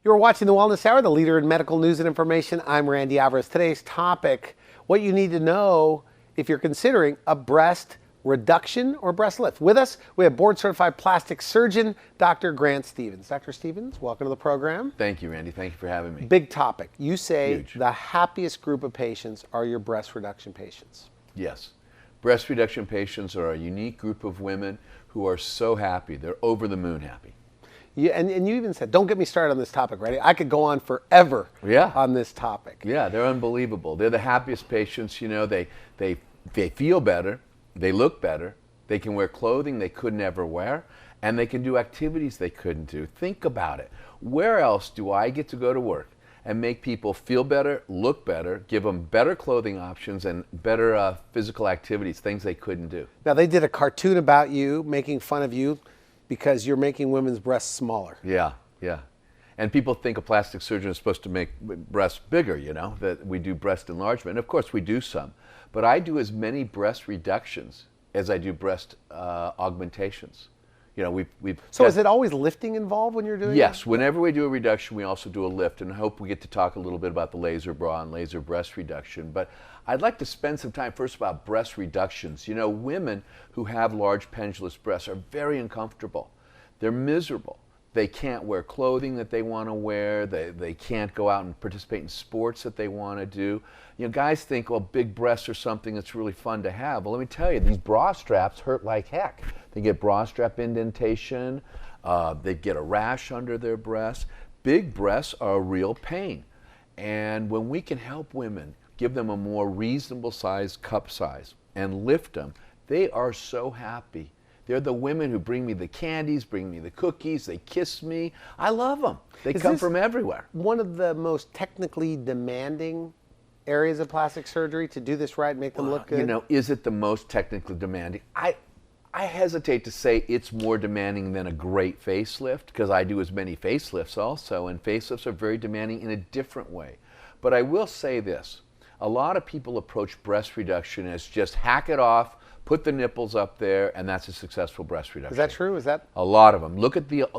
You're watching the Wellness Hour, the leader in medical news and information. I'm Randy Alvarez. Today's topic, what you need to know if you're considering a breast reduction or breast lift. With us, we have board-certified plastic surgeon, Dr. Grant Stevens. Dr. Stevens, welcome to the program. Thank you, Randy. Thank you for having me. Big topic. You say Huge. the happiest group of patients are your breast reduction patients. Yes. Breast reduction patients are a unique group of women who are so happy. They're over the moon happy. Yeah, and you even said, don't get me started on this topic, right? I could go on forever on this topic. Yeah, they're unbelievable. They're the happiest patients. You know, they feel better, they look better, they can wear clothing they could never wear, and they can do activities they couldn't do. Think about it. Where else do I get to go to work and make people feel better, look better, give them better clothing options and better physical activities, things they couldn't do? Now, they did a cartoon about you, making fun of you, because you're making women's breasts smaller. Yeah, yeah. And people think a plastic surgeon is supposed to make breasts bigger, you know, that we do breast enlargement. And of course we do some, but I do as many breast reductions as I do breast augmentations. You know, So is it always lifting involved when you're doing it? Yes, whenever we do a reduction, we also do a lift, and I hope we get to talk a little bit about the laser bra and laser breast reduction. But I'd like to spend some time first about breast reductions. You know, women who have large pendulous breasts are very uncomfortable. They're miserable. They can't wear clothing that they want to wear. They can't go out and participate in sports that they want to do. You know, guys think, well, big breasts are something that's really fun to have. Well, let me tell you, these bra straps hurt like heck. They get bra strap indentation. They get a rash under their breasts. Big breasts are a real pain. And when we can help women, give them a more reasonable size cup size, and lift them, they are so happy. They're the women who bring me the candies, bring me the cookies, they kiss me. I love them. They come from everywhere. One of the most technically demanding areas of plastic surgery to do this right and make them look good? You know, is it the most technically demanding? I hesitate to say it's more demanding than a great facelift, because I do as many facelifts also, and facelifts are very demanding in a different way. But I will say this, a lot of people approach breast reduction as just hack it off, put the nipples up there, and that's a successful breast reduction. Is that true? Is that? A lot of them.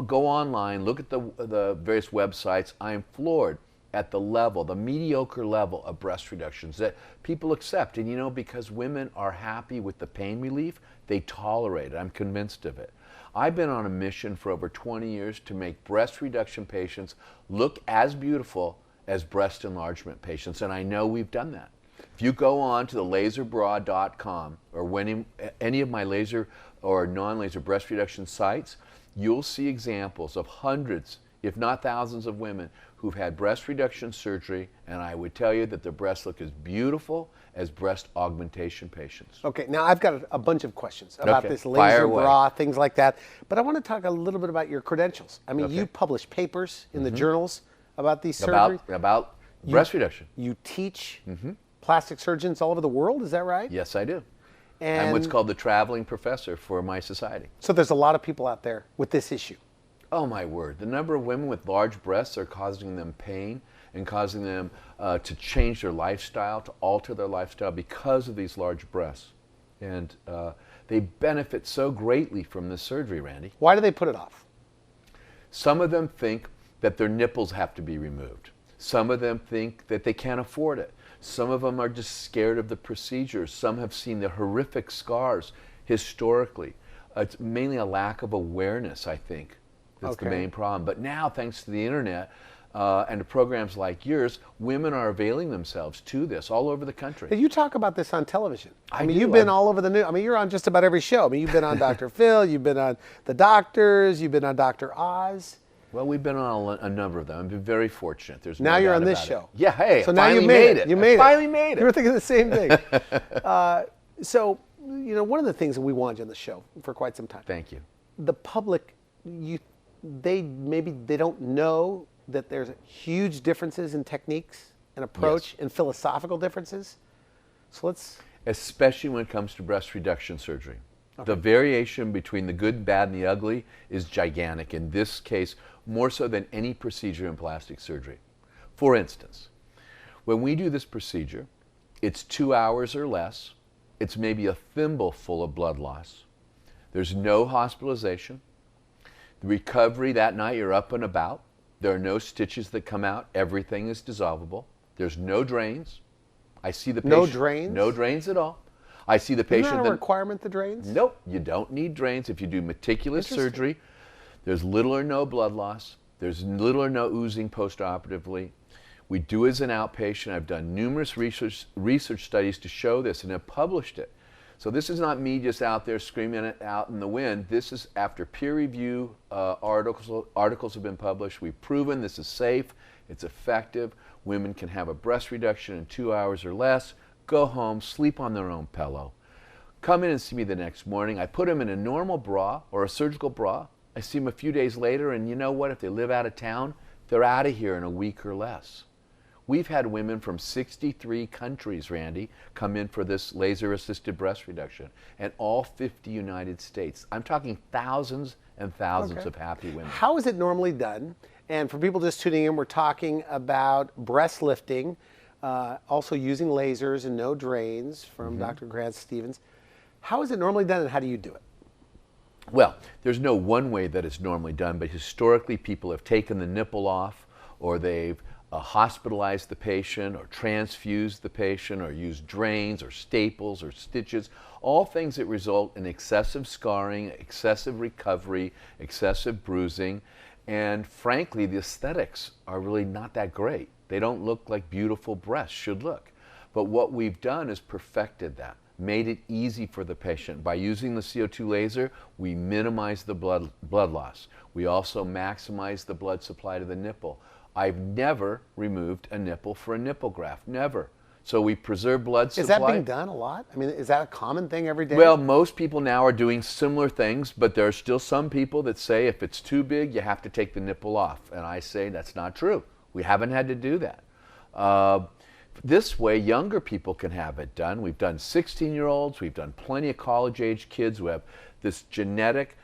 Go online, look at the various websites. I am floored at the level, the mediocre level of breast reductions that people accept. And you know, because women are happy with the pain relief, they tolerate it. I'm convinced of it. I've been on a mission for over 20 years to make breast reduction patients look as beautiful as breast enlargement patients, and I know we've done that. If you go on to the laserbra.com or any of my laser or non-laser breast reduction sites, you'll see examples of hundreds, if not thousands, of women who've had breast reduction surgery, and I would tell you that their breasts look as beautiful as breast augmentation patients. Okay, now I've got a bunch of questions about this Fire laser away. bra, things like that, but I want to talk a little bit about your credentials. I mean, you publish papers in the journals about these surgeries. About breast reduction. You teach plastic surgeons all over the world, is that right? Yes, I do. And I'm what's called the traveling professor for my society. so there's a lot of people out there with this issue. Oh my word, the number of women with large breasts are causing them pain and causing them to change their lifestyle, to alter their lifestyle because of these large breasts. And they benefit so greatly from this surgery, Randy. Why do they put it off? Some of them think that their nipples have to be removed. Some of them think that they can't afford it. Some of them are just scared of the procedure. Some have seen the horrific scars historically. It's mainly a lack of awareness, I think. That's the main problem. But now, thanks to the internet and to programs like yours, women are availing themselves to this all over the country. You talk about this on television. I mean, do. you've been all over the news. I mean, you're on just about every show. I mean, you've been on Dr. Phil, you've been on The Doctors, you've been on Dr. Oz. Well, we've been on a number of them. I've been very fortunate. There's Now no you're doubt on this about show. It. Yeah, hey, So I now you finally made it. You made it. Finally made it. You were thinking the same thing. So, you know, one of the things that we wanted you on the show for quite some time. Thank you. The public, they don't know that there's huge differences in techniques and approach and philosophical differences. So let's... Especially when it comes to breast reduction surgery. The variation between the good, bad, and the ugly is gigantic. In this case, more so than any procedure in plastic surgery. For instance, when we do this procedure, it's 2 hours or less. It's maybe a thimble full of blood loss. There's no hospitalization. The recovery that night, you're up and about. There are no stitches that come out. Everything is dissolvable. There's no drains. I see the patient. No drains? No drains at all. I see the Isn't patient. that a requirement, the drains? Nope, you don't need drains. If you do meticulous surgery, there's little or no blood loss. There's little or no oozing postoperatively. We do as an outpatient. I've done numerous research studies to show this and have published it. So this is not me just out there screaming it out in the wind. This is after peer review articles have been published. We've proven this is safe, it's effective. Women can have a breast reduction in 2 hours or less, go home, sleep on their own pillow. Come in and see me the next morning. I put them in a normal bra or a surgical bra. I see them a few days later, and you know what? If they live out of town, they're out of here in a week or less. We've had women from 63 countries, Randy, come in for this laser-assisted breast reduction, and all 50 United States. I'm talking thousands and thousands of happy women. How is it normally done? And for people just tuning in, we're talking about breast lifting, also using lasers and no drains from Dr. Grant Stevens. How is it normally done, and how do you do it? Well, there's no one way that it's normally done, but historically people have taken the nipple off, or they've hospitalized the patient, or transfused the patient, or used drains, or staples, or stitches, all things that result in excessive scarring, excessive recovery, excessive bruising, and frankly, the aesthetics are really not that great. They don't look like beautiful breasts should look. But what we've done is perfected that, made it easy for the patient. By using the CO2 laser, we minimize the blood loss. We also maximize the blood supply to the nipple. I've never removed a nipple for a nipple graft, never. So we preserve blood supply. Is that being done a lot? I mean, is that a common thing every day? Well, most people now are doing similar things, but there are still some people that say if it's too big, you have to take the nipple off. And I say that's not true. We haven't had to do that. This way, younger people can have it done. We've done 16-year-olds. We've done plenty of college-age kids who have this genetic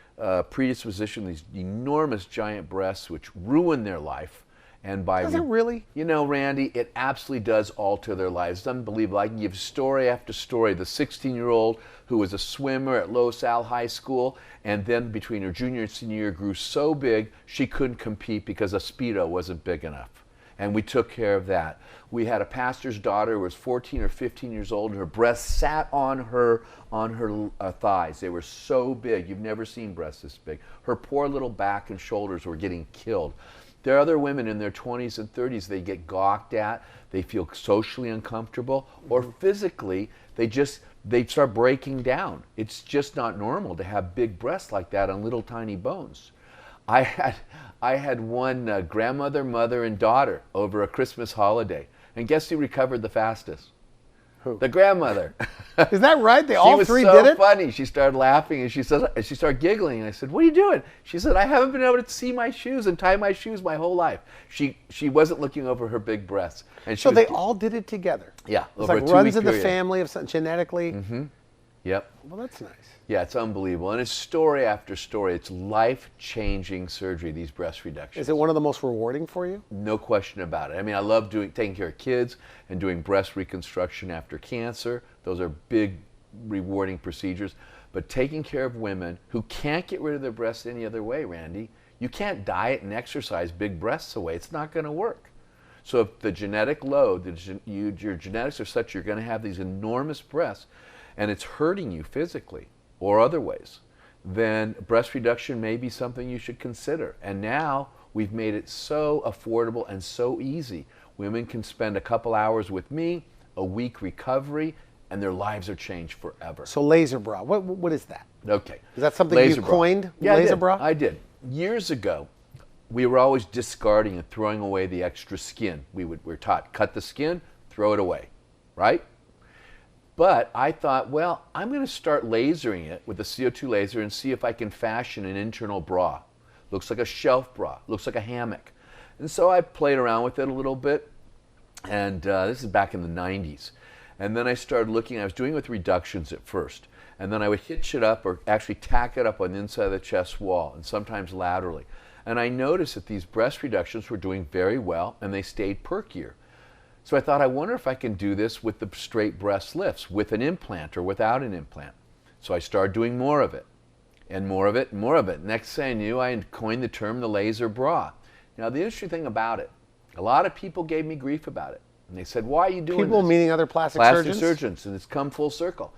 predisposition, these enormous giant breasts, which ruin their life. And by Does it really? You know, Randy, it absolutely does alter their lives. It's unbelievable. I can give story after story. The 16-year-old who was a swimmer at Los Al High School, and then between her junior and senior year grew so big she couldn't compete because a Speedo wasn't big enough. And we took care of that. We had a pastor's daughter who was 14 or 15 years old, and her breasts sat on her thighs. They were so big. You've never seen breasts this big. Her poor little back and shoulders were getting killed. There are other women in their 20s and 30s, they get gawked at, they feel socially uncomfortable, or physically, they start breaking down. It's just not normal to have big breasts like that on little tiny bones. I had one grandmother, mother, and daughter over a Christmas holiday, and guess who recovered the fastest? Who? The grandmother. Is that right? They all three did it? She was so funny. She started laughing, and she started giggling. And I said, "What are you doing?" She said, "I haven't been able to see my shoes and tie my shoes my whole life." She wasn't looking over her big breasts. And So they all did it together? Yeah. It's over like a runs 2-week in the period. family of genetically? Yep. Well, that's nice. Yeah, it's unbelievable. And it's story after story. It's life-changing surgery, these breast reductions. Is it one of the most rewarding for you? No question about it. I mean, I love taking care of kids and doing breast reconstruction after cancer. Those are big, rewarding procedures. But taking care of women who can't get rid of their breasts any other way, Randy, you can't diet and exercise big breasts away. It's not going to work. So if the genetic load, your genetics are such you're going to have these enormous breasts, and it's hurting you physically or other ways, then breast reduction may be something you should consider. And now we've made it so affordable and so easy. Women can spend a couple hours with me, a week recovery, and their lives are changed forever. So laser bra, what is that? Okay. Is that something Laser you bra. coined? Yeah, laser I did. bra? I did. Years ago, we were always discarding and throwing away the extra skin. We were taught, cut the skin, throw it away, right? But I thought, well, I'm going to start lasering it with a CO2 laser and see if I can fashion an internal bra. Looks like a shelf bra, looks like a hammock. And so I played around with it a little bit, and this is back in the 90s. And then I started looking, I was doing it with reductions at first, and then I would hitch it up or actually tack it up on the inside of the chest wall, and sometimes laterally. And I noticed that these breast reductions were doing very well, and they stayed perkier. So I thought, I wonder if I can do this with the straight breast lifts, with an implant or without an implant. So I started doing more of it, and more of it, and more of it. Next thing I knew, I coined the term the laser bra. Now, the interesting thing about it, a lot of people gave me grief about it. And they said, why are you doing People this? meaning other plastic Surgeons, and it's come full circle.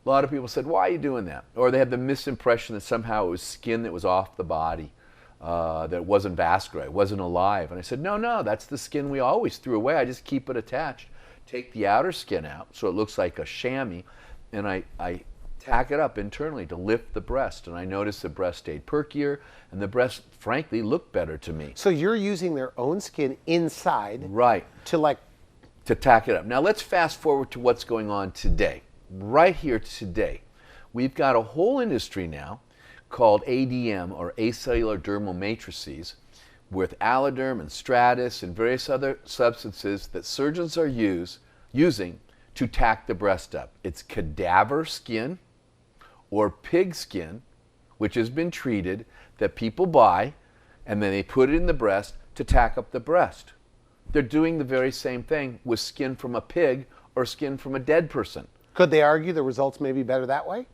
A lot of people said, why are you doing that? Or they had the misimpression that somehow it was skin that was off the body, that it wasn't vascular, it wasn't alive. And I said, no, that's the skin we always threw away. I just keep it attached. Take the outer skin out so it looks like a chamois, and I tack it up internally to lift the breast. And I noticed the breast stayed perkier, and the breast, frankly, looked better to me. So you're using their own skin inside Right. to tack it up. Now let's fast forward to what's going on today. Right here today, we've got a whole industry now called ADM, or acellular dermal matrices, with Alloderm and Stratus and various other substances that surgeons are using to tack the breast up. It's cadaver skin or pig skin, which has been treated, that people buy, and then they put it in the breast to tack up the breast. They're doing the very same thing with skin from a pig or skin from a dead person. Could they argue the results may be better that way?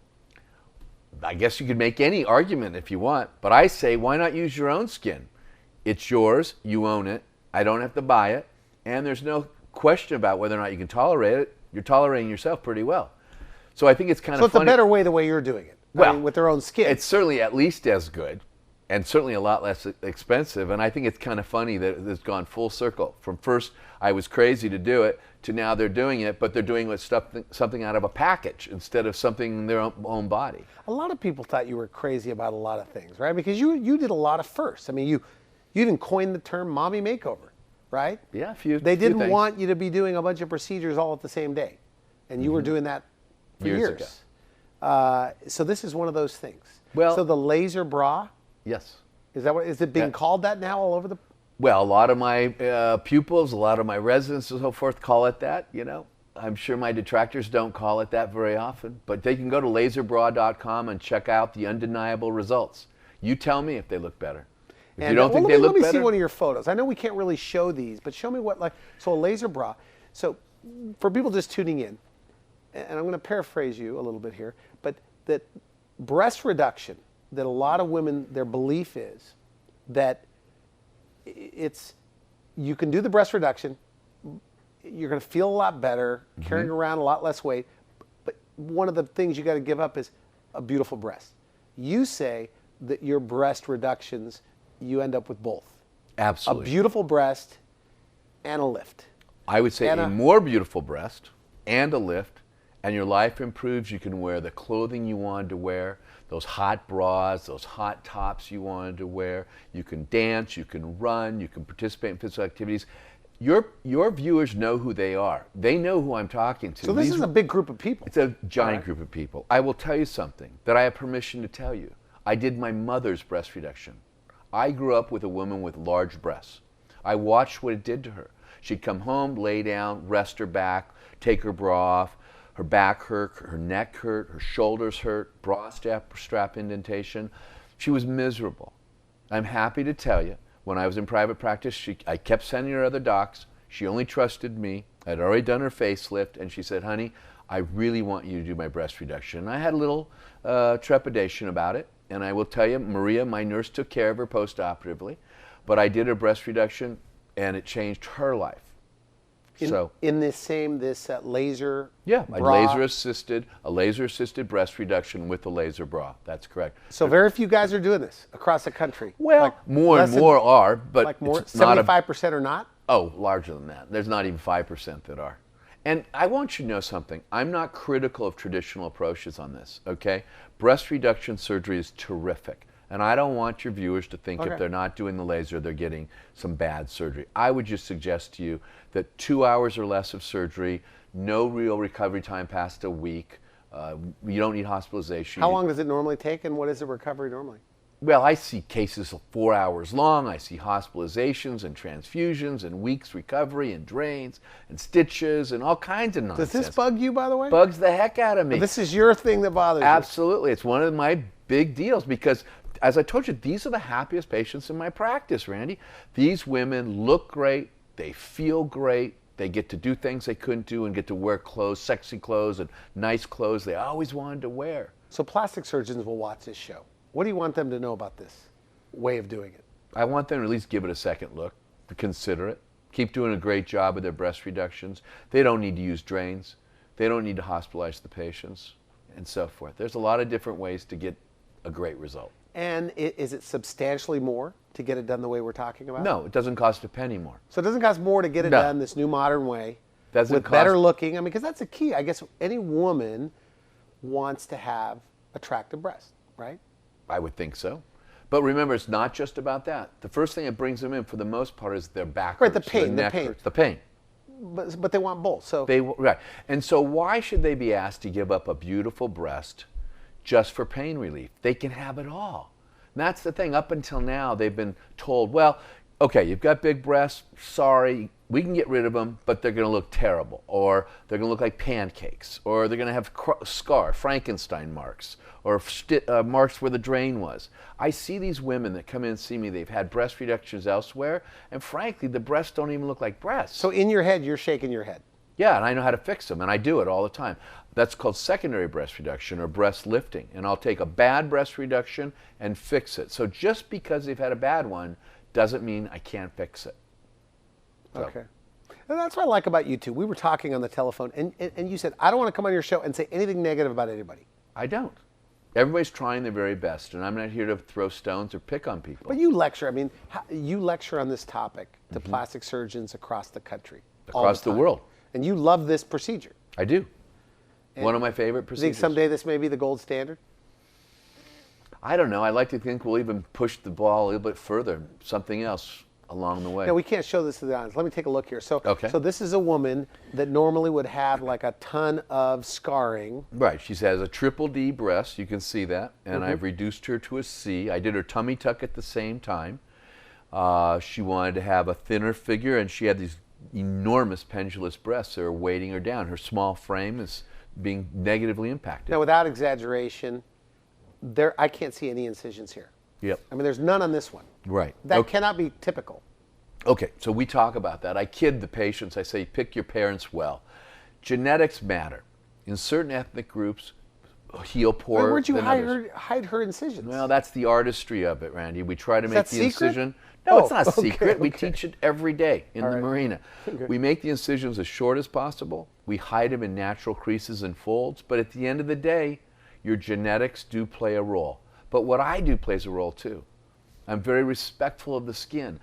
I guess you could make any argument if you want, but I say, why not use your own skin? It's yours, you own it, I don't have to buy it, and there's no question about whether or not you can tolerate it. You're tolerating yourself pretty well. So I think it's kind So of it's funny. a better way the way you're doing it. Well, with their own skin. It's certainly at least as good, and certainly a lot less expensive. And I think it's kind of funny that it's gone full circle. From first I was crazy to do it, to now they're doing it, but they're doing it with something out of a package instead of something in their own body. A lot of people thought you were crazy about a lot of things, right? Because you did a lot of firsts. I mean, you even coined the term mommy makeover, right? Yeah, a few. They didn't things. want you to be doing a bunch of procedures all at the same day, and you were doing that for Years years. ago. So this is one of those things. Well- so the laser bra, Yes. is it being called that now all over the? Well, a lot of my pupils, a lot of my residents and so forth call it that, you know. I'm sure my detractors don't call it that very often, but they can go to laserbra.com and check out the undeniable results. You tell me if they look better. If you don't think they look let me better, see one of your photos. I know we can't really show these, but show me so a laser bra. So for people just tuning in, and I'm going to paraphrase you a little bit here, but that breast reduction, that a lot of women, their belief is that you can do the breast reduction, you're going to feel a lot better, carrying around a lot less weight, but one of the things you got to give up is a beautiful breast. You say that your breast reductions, you end up with both. absolutely. A beautiful breast and a lift. I would say and a more beautiful breast and a lift, and your life improves. You can wear the clothing you wanted to wear, those hot bras, those hot tops you wanted to wear. You can dance, you can run, you can participate in physical activities. Your viewers know who they are. They know who I'm talking to. So this is a big group of people. It's a giant group of people. I will tell you something that I have permission to tell you. I did my mother's breast reduction. I grew up with a woman with large breasts. I watched what it did to her. She'd come home, lay down, rest her back, take her bra off. Her back hurt, her neck hurt, her shoulders hurt, bra strap indentation. She was miserable. I'm happy to tell you, when I was in private practice, I kept sending her other docs. She only trusted me. I'd already done her facelift, and she said, honey, I really want you to do my breast reduction. And I had a little trepidation about it, and I will tell you, Maria, my nurse, took care of her post-operatively, but I did her breast reduction, and it changed her life. In this laser Yeah, bra. a laser-assisted breast reduction with the laser bra. That's correct. So very few guys are doing this across the country. Well, more and more are, but like more, it's not 75% are not? Oh, larger than that. There's not even 5% that are. And I want you to know something. I'm not critical of traditional approaches on this, okay? Breast reduction surgery is terrific. And I don't want your viewers to think if they're not doing the laser, they're getting some bad surgery. I would just suggest to you that 2 hours or less of surgery, no real recovery time past a week. You don't need hospitalization. How long does it normally take, and what is the recovery normally? Well, I see cases of 4 hours long. I see hospitalizations and transfusions and weeks recovery and drains and stitches and all kinds of nonsense. Does this bug you, by the way? Bugs the heck out of me. This is your thing that bothers you. Absolutely. It's one of my big deals because, as I told you, these are the happiest patients in my practice, Randy. These women look great. They feel great. They get to do things they couldn't do and get to wear clothes, sexy clothes and nice clothes they always wanted to wear. So plastic surgeons will watch this show. What do you want them to know about this way of doing it? I want them to at least give it a second look, to consider it, keep doing a great job with their breast reductions. They don't need to use drains. They don't need to hospitalize the patients, and so forth. There's a lot of different ways to get a great result. And is it substantially more to get it done the way we're talking about? No, it doesn't cost a penny more. So it doesn't cost more to get it No. done this new modern way Doesn't with cost- better looking. I mean, because that's a key. I guess any woman wants to have attractive breasts, right? I would think so. But remember, it's not just about that. The first thing that brings them in, for the most part, is their back Right, the hurts, pain, their the neck pain. hurts, the pain. But they want both. So Right. And so why should they be asked to give up a beautiful breast just for pain relief? They can have it all. And that's the thing. Up until now, they've been told, well, okay, you've got big breasts. Sorry, we can get rid of them, but they're going to look terrible. Or they're going to look like pancakes. Or they're going to have scar, Frankenstein marks. Or marks where the drain was. I see these women that come in and see me. They've had breast reductions elsewhere. And frankly, the breasts don't even look like breasts. so in your head, you're shaking your head. Yeah, and I know how to fix them, and I do it all the time. That's called secondary breast reduction or breast lifting. And I'll take a bad breast reduction and fix it. So just because they've had a bad one doesn't mean I can't fix it. So, Okay. And that's what I like about you two. We were talking on the telephone, and you said, I don't want to come on your show and say anything negative about anybody. I don't. Everybody's trying their very best, and I'm not here to throw stones or pick on people. But you lecture, I mean, you lecture on this topic to plastic surgeons across the country. all Across the time. world. And you love this procedure. I do. One of my favorite Do you procedures. think someday this may be the gold standard? I don't know. I like to think we'll even push the ball a little bit further, something else along the way. Now, we can't show this to the audience. Let me take a look here. So, Okay. so this is a woman that normally would have like a ton of scarring. Right. She has a triple D breast. You can see that. And Mm-hmm. I've reduced her to a C. I did her tummy tuck at the same time. She wanted to have a thinner figure, and she had these enormous pendulous breasts that are weighting her down. Her small frame is being negatively impacted. Now, without exaggeration, I can't see any incisions here. Yep. I mean, there's none on this one. Right. That Okay. cannot be typical. Okay, so we talk about that. I kid the patients. I say, pick your parents well. Genetics matter. In certain ethnic groups, heal poorer Where'd you than others. hide her incisions? Well, that's the artistry of it, Randy. We try to make that the secret? incision. No, it's Oh, not okay, secret. We okay. teach it every day in the right. marina. We make the incisions as short as possible. We hide them in natural creases and folds. But at the end of the day, your genetics do play a role. But what I do plays a role too. I'm very respectful of the skin.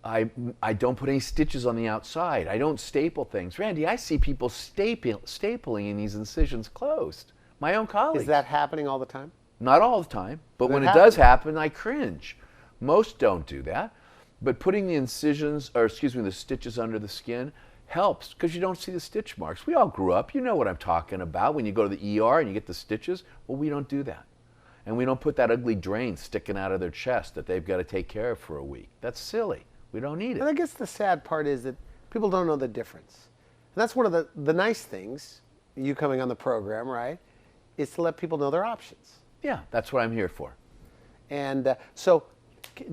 I don't put any stitches on the outside. I don't staple things. Randy, I see people stapling in these incisions closed. My own colleagues. Is that happening all the time? Not all the time, but But when it it does happen, I cringe. Most don't do that. But putting the incisions, or excuse me, the stitches under the skin helps because you don't see the stitch marks. We all grew up. You know what I'm talking about when you go to the ER and you get the stitches. Well, we don't do that. And we don't put that ugly drain sticking out of their chest that they've got to take care of for a week. That's silly. We don't need And I it. guess the sad part is that people don't know the difference. And that's one of the nice things, you coming on the program, right, is to let people know their options. Yeah, that's what I'm here for. And so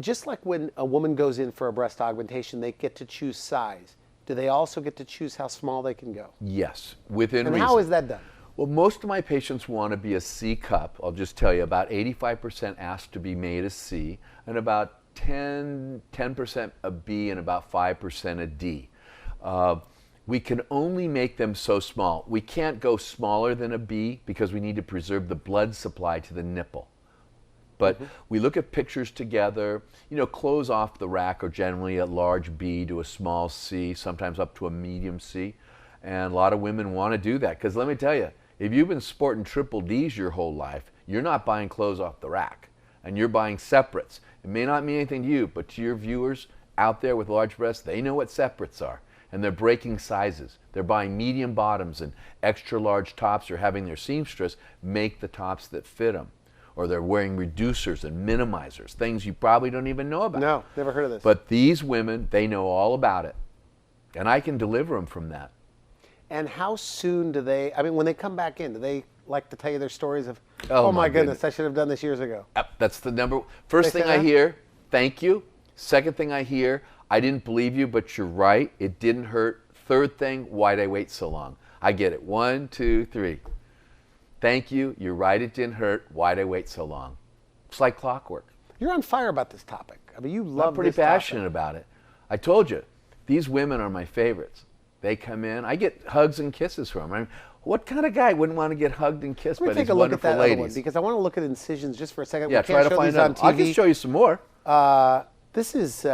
just like when a woman goes in for a breast augmentation, they get to choose size. Do they also get to choose how small they can go? Yes, within And reason. how is that done? Well, most of my patients want to be a C cup. I'll just tell you, about 85% ask to be made a C, and about 10% a B, and about 5% a D. We can only make them so small. We can't go smaller than a B because we need to preserve the blood supply to the nipple. But we look at pictures together. You know, clothes off the rack are generally a large B to a small C, sometimes up to a medium C. And a lot of women want to do that because let me tell you, if you've been sporting triple Ds your whole life, you're not buying clothes off the rack and you're buying separates. It may not mean anything to you, but to your viewers out there with large breasts, they know what separates are. And they're breaking sizes. They're buying medium bottoms and extra large tops, or having their seamstress make the tops that fit them. Or they're wearing reducers and minimizers, things you probably don't even know about. No, never heard of this. But these women, they know all about it. And I can deliver them from that. And how soon do they, I mean, when they come back in, do they like to tell you their stories of, Oh, oh my my goodness, I should have done this years ago? Yep, that's the first They thing say I that? hear, thank you. Second thing I hear, I didn't believe you, but you're right. It didn't hurt. Third thing, why'd I wait so long? I get it. 1, 2, 3. Thank you. You're right. It didn't hurt. Why'd I wait so long? It's like clockwork. You're on fire about this topic. I mean, you love I'm pretty this topic. passionate about it. I told you, these women are my favorites. They come in, I get hugs and kisses from them. I mean, what kind of guy wouldn't want to get hugged and kissed by Let me these take a look at wonderful that other one ladies? because I want to look at incisions just for a second. Yeah, We try can't to show find these on out. I can TV. show you some more. This is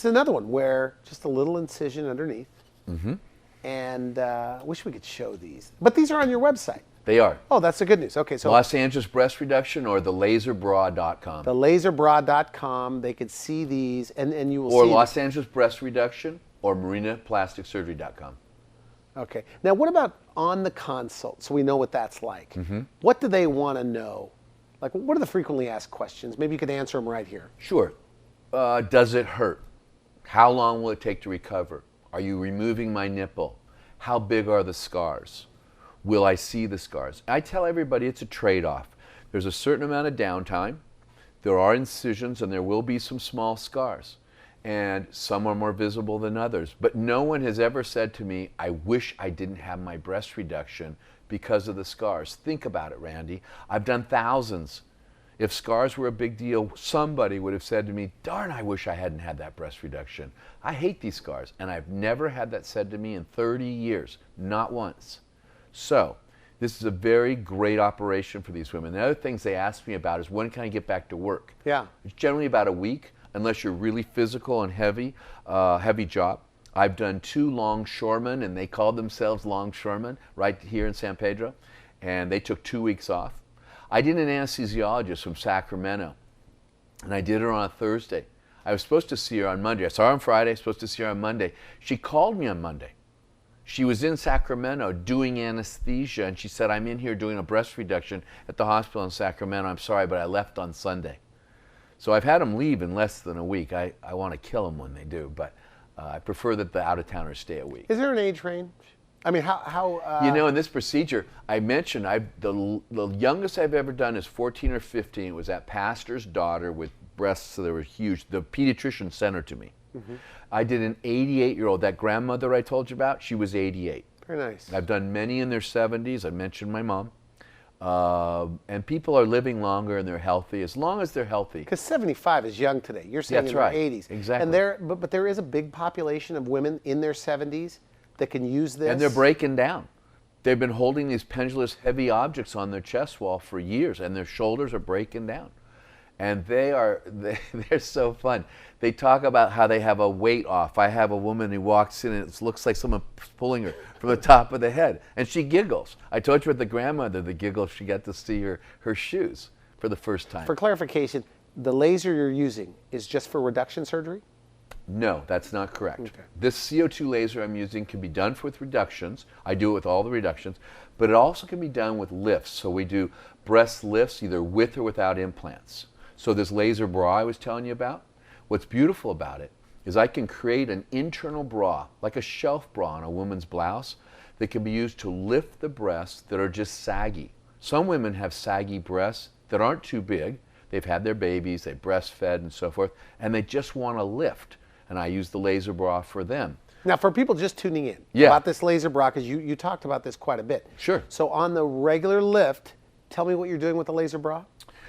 another one where just a little incision underneath. Mm-hmm. And I wish we could show these. But these are on your website. They are. Oh, that's the good news. Okay, so Los Angeles Breast Reduction or thelaserbra.com. thelaserbra.com, they could see these, and you will Or see. Los Angeles Breast Reduction or marinaplasticsurgery.com. Okay. Now, what about on the consult, so we know what that's like? Mm-hmm. What do they want to know? Like, what are the frequently asked questions? Maybe you could answer them right here. Sure. Does it hurt? How long will it take to recover? Are you removing my nipple? How big are the scars? Will I see the scars? I tell everybody it's a trade-off. There's a certain amount of downtime. There are incisions and there will be some small scars. And some are more visible than others. But no one has ever said to me, I wish I didn't have my breast reduction because of the scars. Think about it, Randy. I've done thousands. If scars were a big deal, somebody would have said to me, darn, I wish I hadn't had that breast reduction. I hate these scars. And I've never had that said to me in 30 years, not once. So this is a very great operation for these women. The other things they ask me about is when can I get back to work? Yeah. It's generally about a week, unless you're really physical and heavy job. I've done 2 longshoremen, and they called themselves longshoremen right here in San Pedro, and they took 2 weeks off. I did an anesthesiologist from Sacramento, and I did her on a Thursday. I was supposed to see her on Monday. I saw her on Friday, supposed to see her on Monday. She called me on Monday. She was in Sacramento doing anesthesia, and she said, I'm in here doing a breast reduction at the hospital in Sacramento. I'm sorry, but I left on Sunday. So I've had them leave in less than a week. I want to kill them when they do, but I prefer that the out-of-towners stay a week. Is there an age range? I mean, how You know, in this procedure, I mentioned the youngest I've ever done is 14 or 15. It was that pastor's daughter with breasts that were huge. The pediatrician sent her to me. Mm-hmm. I did an 88-year-old. That grandmother I told you about, she was 88. Very nice. I've done many in their 70s. I mentioned my mom. And people are living longer and they're healthy, as long as they're healthy. Because 75 is young today. You're saying That's in their right. 80s. Exactly. And but there is a big population of women in their 70s that can use this. And they're breaking down. They've been holding these pendulous heavy objects on their chest wall for years, and their shoulders are breaking down. And they're so fun. They talk about how they have a weight off. I have a woman who walks in and it looks like someone pulling her from the top of the head. And she giggles. I told you with the grandmother, the giggle, she got to see her shoes for the first time. For clarification, the laser you're using is just for reduction surgery? No, that's not correct. Okay. This CO2 laser I'm using can be done with reductions. I do it with all the reductions, but it also can be done with lifts. So we do breast lifts either with or without implants. So this laser bra I was telling you about, what's beautiful about it is I can create an internal bra, like a shelf bra on a woman's blouse, that can be used to lift the breasts that are just saggy. Some women have saggy breasts that aren't too big. They've had their babies, they breastfed and so forth, and they just want to lift. And I use the laser bra for them. Now, for people just tuning in about this laser bra, because you talked about this quite a bit. Sure. So on the regular lift, tell me what you're doing with the laser bra?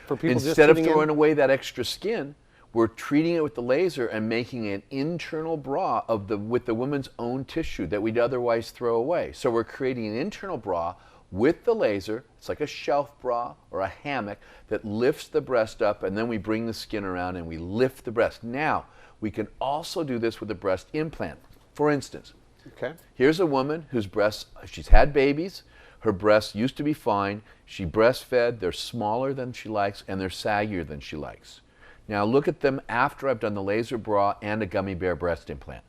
For people just Instead of tuning throwing in? away that extra skin, we're treating it with the laser and making an internal bra with the woman's own tissue that we'd otherwise throw away. So we're creating an internal bra with the laser. It's like a shelf bra or a hammock that lifts the breast up, and then we bring the skin around and we lift the breast. Now, we can also do this with a breast implant. For instance, Okay. here's a woman whose breasts, she's had babies, her breasts used to be fine, she breastfed, they're smaller than she likes, and they're saggier than she likes. Now look at them after I've done the laser bra and a gummy bear breast implant.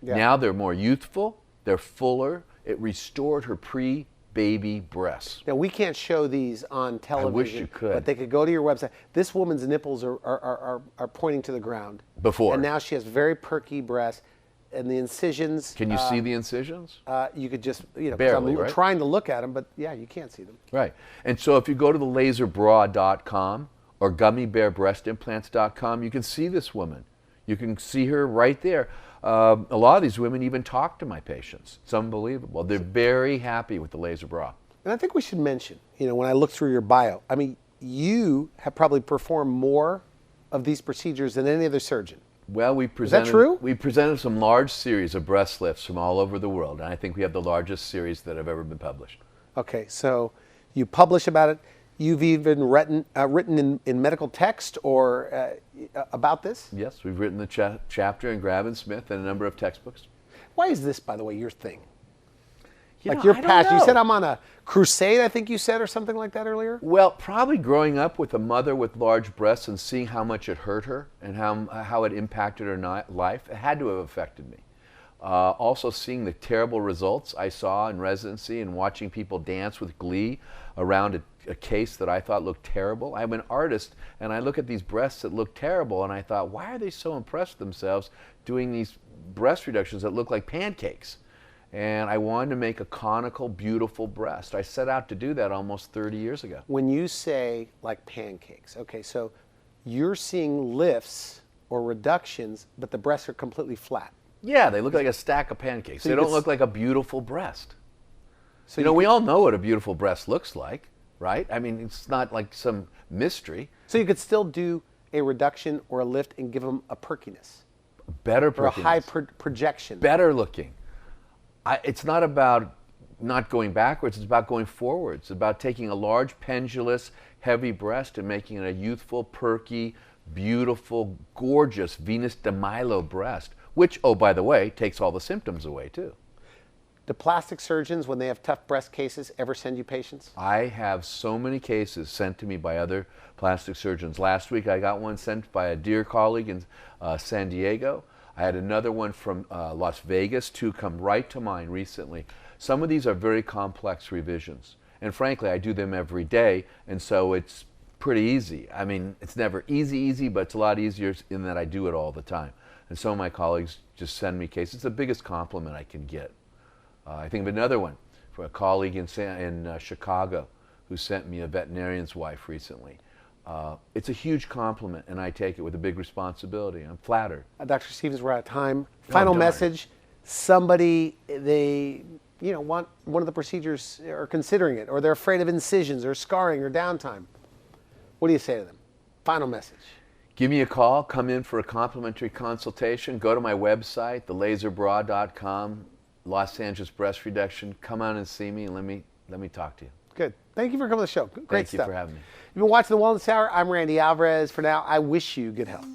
Yeah. Now they're more youthful, they're fuller, it restored her pre-baby breasts. Now, we can't show these on television. you could. But they could go to your website. This woman's nipples are pointing to the ground. Before. And now she has very perky breasts. And the incisions. Can you see the incisions? You could just, 'cause Barely, I'm right? trying to look at them, but yeah, you can't see them. Right. And so if you go to the laserbra.com or gummybearbreastimplants.com, you can see this woman. You can see her right there. A lot of these women even talk to my patients. It's unbelievable. They're very happy with the laser bra. And I think we should mention, when I look through your bio, I mean, you have probably performed more of these procedures than any other surgeon. Well, that true? we presented some large series of breast lifts from all over the world, and I think we have the largest series that have ever been published. Okay, so you publish about it. You've even written in medical text or about this? Yes, we've written the chapter in Grabban Smith and a number of textbooks. Why is this, by the way, your thing? You know, your I don't passion. You know. said I'm on a crusade, I think you said, or something like that earlier? Well, probably growing up with a mother with large breasts and seeing how much it hurt her and how it impacted her life, it had to have affected me. Also seeing the terrible results I saw in residency and watching people dance with glee around a case that I thought looked terrible. I'm an artist and I look at these breasts that look terrible and I thought, why are they so impressed with themselves doing these breast reductions that look like pancakes? And I wanted to make a conical, beautiful breast. I set out to do that almost 30 years ago. When you say like pancakes, okay, so you're seeing lifts or reductions, but the breasts are completely flat. Yeah, they look like a stack of pancakes. So They you don't could look like a beautiful breast. So You know, we all know what a beautiful breast looks like, right? I mean, it's not like some mystery. So you could still do a reduction or a lift and give them a perkiness Better or a high perkiness. projection. Better looking. It's not about not going backwards, it's about going forwards. It's about taking a large, pendulous, heavy breast and making it a youthful, perky, beautiful, gorgeous Venus de Milo breast, which, oh, by the way, takes all the symptoms away, too. Do plastic surgeons, when they have tough breast cases, ever send you patients? I have so many cases sent to me by other plastic surgeons. Last week, I got one sent by a dear colleague in San Diego. I had another one from Las Vegas, two come right to mind recently. Some of these are very complex revisions. And frankly, I do them every day, and so it's pretty easy. I mean, it's never easy, but it's a lot easier in that I do it all the time. And some of my colleagues just send me cases. It's the biggest compliment I can get. I think of another one from a colleague in Chicago who sent me a veterinarian's wife recently. It's a huge compliment, and I take it with a big responsibility. I'm flattered. Dr. Stevens, we're out of time. Final darn. message, somebody, they want one of the procedures or considering it, or they're afraid of incisions or scarring or downtime. What do you say to them? Final message. Give me a call. Come in for a complimentary consultation. Go to my website, thelaserbra.com, Los Angeles Breast Reduction. Come on and see me, and let me talk to you. Good. Thank you for coming to the show. Great Thank stuff. you for having me. You've been watching The Wellness Hour. I'm Randy Alvarez. For now, I wish you good health.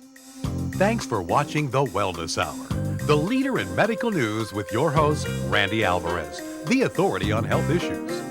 Thanks for watching The Wellness Hour, the leader in medical news with your host, Randy Alvarez, the authority on health issues.